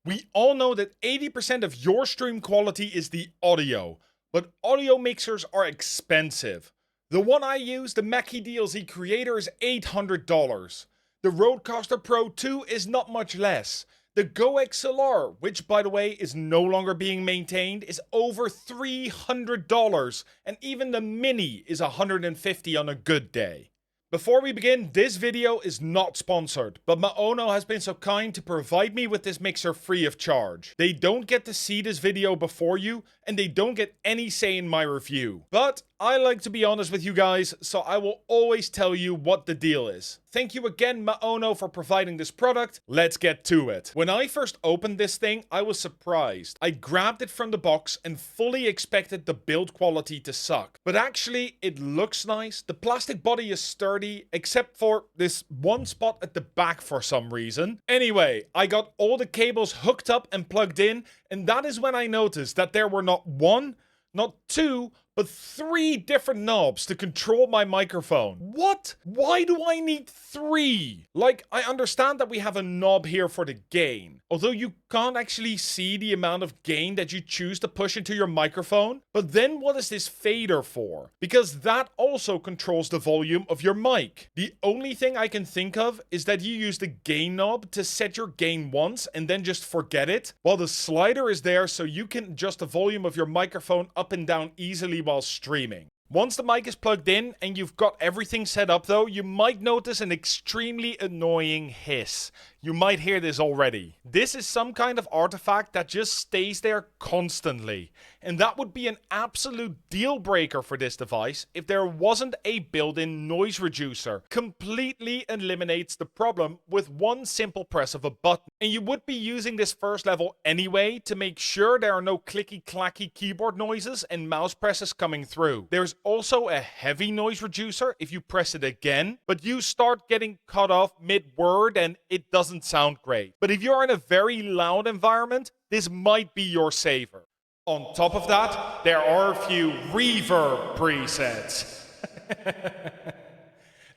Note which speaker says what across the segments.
Speaker 1: We all know that 80% of your stream quality is the audio, but audio mixers are expensive. The one I use, the Mackie DLZ Creator, is $800. The Rodecaster Pro 2 is not much less. The Go XLR, which by the way is no longer being maintained, is over $300, and even the Mini is $150 on a good day. Before we begin, this video is not sponsored, but Maono has been so kind to provide me with this mixer free of charge. They don't get to see this video before you, and they don't get any say in my review. But I like to be honest with you guys, so I will always tell you what the deal is. Thank you again, Maono, for providing this product. Let's get to it. When I first opened this thing, I was surprised. I grabbed it from the box and fully expected the build quality to suck. But actually, it looks nice. The plastic body is sturdy, except for this one spot at the back for some reason. Anyway, I got all the cables hooked up and plugged in, and that is when I noticed that there were not one, not two, but 3 different knobs to control my microphone. What? Why do I need 3? Like, I understand that we have a knob here for the gain, although you can't actually see the amount of gain that you choose to push into your microphone. But then what is this fader for? Because that also controls the volume of your mic. The only thing I can think of is that you use the gain knob to set your gain once and then just forget it, while the slider is there so you can adjust the volume of your microphone up and down easily while streaming. Once the mic is plugged in and you've got everything set up though, you might notice an extremely annoying hiss. You might hear this already. This is some kind of artifact that just stays there constantly. And that would be an absolute deal breaker for this device if there wasn't a built-in noise reducer. Completely eliminates the problem with one simple press of a button. And you would be using this first level anyway to make sure there are no clicky-clacky keyboard noises and mouse presses coming through. There's also a heavy noise reducer if you press it again, but you start getting cut off mid-word and it doesn't sound great. But if you're in a very loud environment, this might be your saver. On top of that, there are a few reverb presets.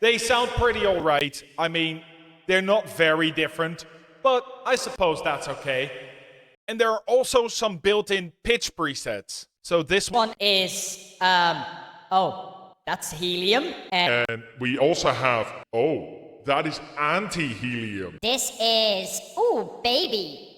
Speaker 1: They sound pretty alright. I mean, they're not very different, but I suppose that's okay. And there are also some built-in pitch presets. So this
Speaker 2: one is, oh, that's helium.
Speaker 3: And we also have, that is anti-helium.
Speaker 4: This is, ooh, baby.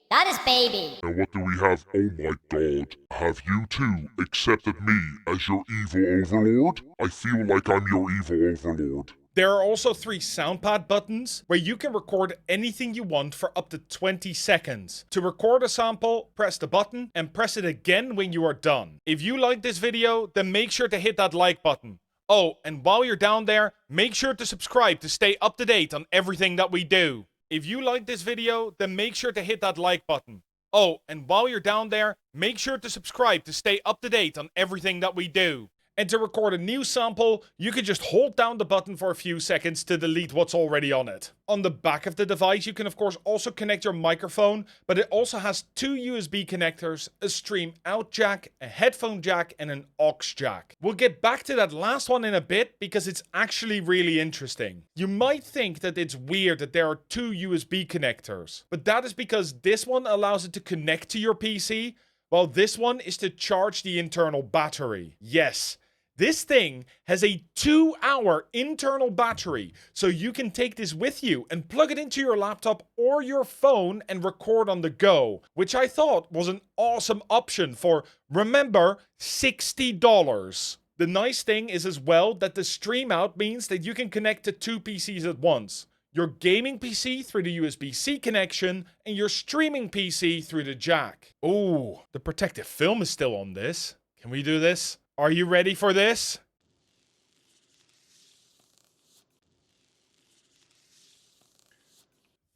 Speaker 4: That is baby.
Speaker 3: And what do we have? Oh my god. Have you two accepted me as your evil overlord? I feel like I'm your evil overlord.
Speaker 1: There are also 3 Soundpad buttons where you can record anything you want for up to 20 seconds. To record a sample, press the button and press it again when you are done. If you like this video, then make sure to hit that like button. Oh, and while you're down there, make sure to subscribe to stay up to date on everything that we do. If you like this video, then make sure to hit that like button. Oh, and while you're down there, make sure to subscribe to stay up to date on everything that we do. And to record a new sample, you can just hold down the button for a few seconds to delete what's already on it. On the back of the device, you can of course also connect your microphone, but it also has 2 USB connectors, a stream out jack, a headphone jack, and an aux jack. We'll get back to that last one in a bit because it's actually really interesting. You might think that it's weird that there are 2 USB connectors, but that is because this one allows it to connect to your PC, while this one is to charge the internal battery. Yes. This thing has a 2-hour internal battery, so you can take this with you and plug it into your laptop or your phone and record on the go, which I thought was an awesome option for, remember, $60. The nice thing is as well that the stream out means that you can connect to 2 PCs at once. Your gaming PC through the USB-C connection and your streaming PC through the jack. Ooh, the protective film is still on this. Can we do this? Are you ready for this?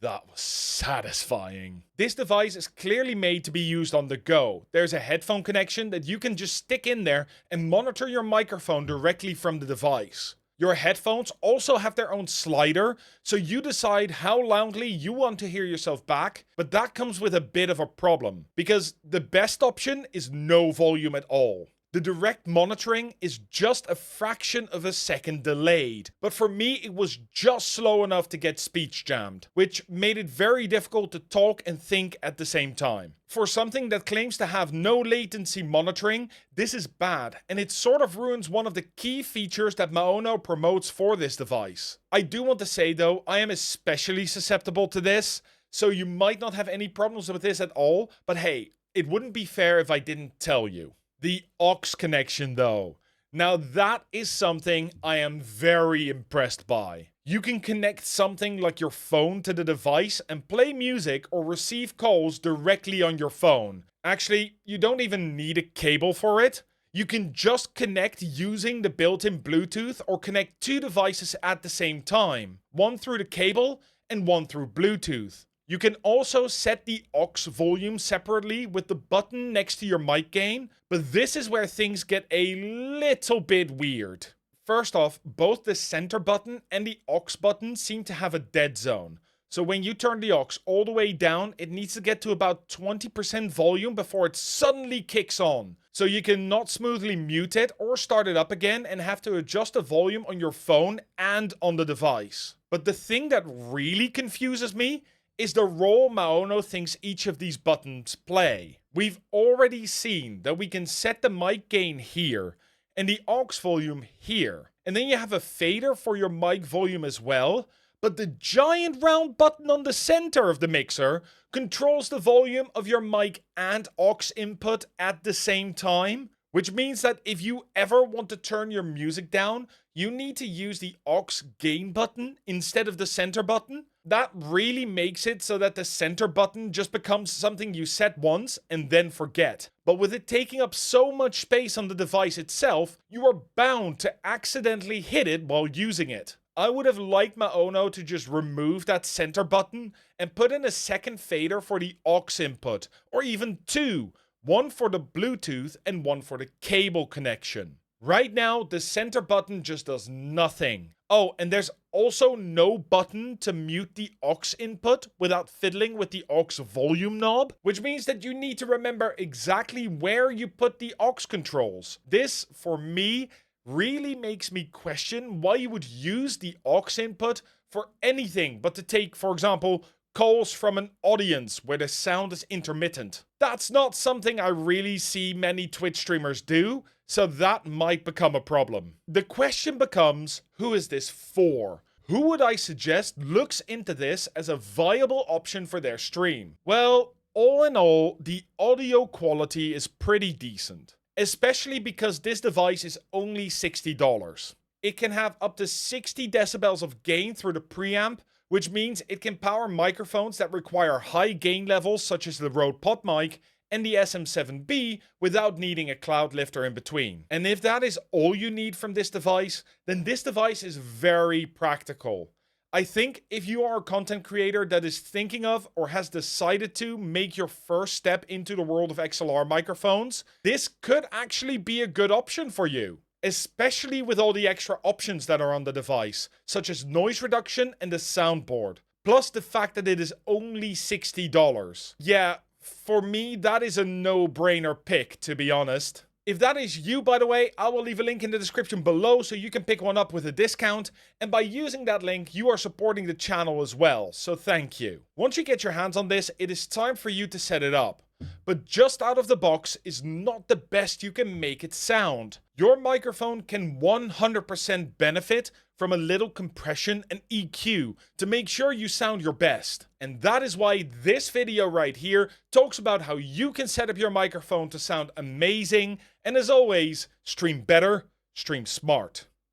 Speaker 1: That was satisfying. This device is clearly made to be used on the go. There's a headphone connection that you can just stick in there and monitor your microphone directly from the device. Your headphones also have their own slider, so you decide how loudly you want to hear yourself back, but that comes with a bit of a problem, because the best option is no volume at all. The direct monitoring is just a fraction of a second delayed, but for me it was just slow enough to get speech jammed, which made it very difficult to talk and think at the same time. For something that claims to have no latency monitoring, this is bad, and it sort of ruins one of the key features that Maono promotes for this device. I do want to say though, I am especially susceptible to this, so you might not have any problems with this at all, but hey, it wouldn't be fair if I didn't tell you. The aux connection though. Now that is something I am very impressed by. You can connect something like your phone to the device and play music or receive calls directly on your phone. Actually, you don't even need a cable for it. You can just connect using the built-in Bluetooth or connect two devices at the same time. One through the cable and one through Bluetooth. You can also set the aux volume separately with the button next to your mic gain, but this is where things get a little bit weird. First off, both the center button and the aux button seem to have a dead zone. So when you turn the aux all the way down, it needs to get to about 20% volume before it suddenly kicks on. So you can not smoothly mute it or start it up again and have to adjust the volume on your phone and on the device. But the thing that really confuses me is the role Maono thinks each of these buttons play. We've already seen that we can set the mic gain here and the aux volume here. And then you have a fader for your mic volume as well, but the giant round button on the center of the mixer controls the volume of your mic and aux input at the same time, which means that if you ever want to turn your music down, you need to use the aux gain button instead of the center button. That really makes it so that the center button just becomes something you set once and then forget. But with it taking up so much space on the device itself, you are bound to accidentally hit it while using it. I would have liked Maono to just remove that center button and put in a second fader for the aux input, or even two, one for the Bluetooth and one for the cable connection. Right now, the center button just does nothing. Oh, and there's also no button to mute the aux input without fiddling with the aux volume knob, which means that you need to remember exactly where you put the aux controls. This, for me, really makes me question why you would use the aux input for anything but to take, for example, calls from an audience where the sound is intermittent. That's not something I really see many Twitch streamers do, so that might become a problem. The question becomes, who is this for? Who would I suggest looks into this as a viable option for their stream? Well, all in all, the audio quality is pretty decent, especially because this device is only $60. It can have up to 60 decibels of gain through the preamp, which means it can power microphones that require high gain levels such as the Rode PodMic and the SM7B without needing a cloud lifter in between. And if that is all you need from this device, then this device is very practical. I think if you are a content creator that is thinking of or has decided to make your first step into the world of XLR microphones, this could actually be a good option for you. Especially with all the extra options that are on the device, such as noise reduction and the soundboard. Plus the fact that it is only $60. Yeah, for me, that is a no-brainer pick, to be honest. If that is you, by the way, I will leave a link in the description below so you can pick one up with a discount. And by using that link, you are supporting the channel as well, so thank you. Once you get your hands on this, it is time for you to set it up. But just out of the box is not the best you can make it sound. Your microphone can 100% benefit from a little compression and EQ to make sure you sound your best. And that is why this video right here talks about how you can set up your microphone to sound amazing. And as always, stream better, stream smart.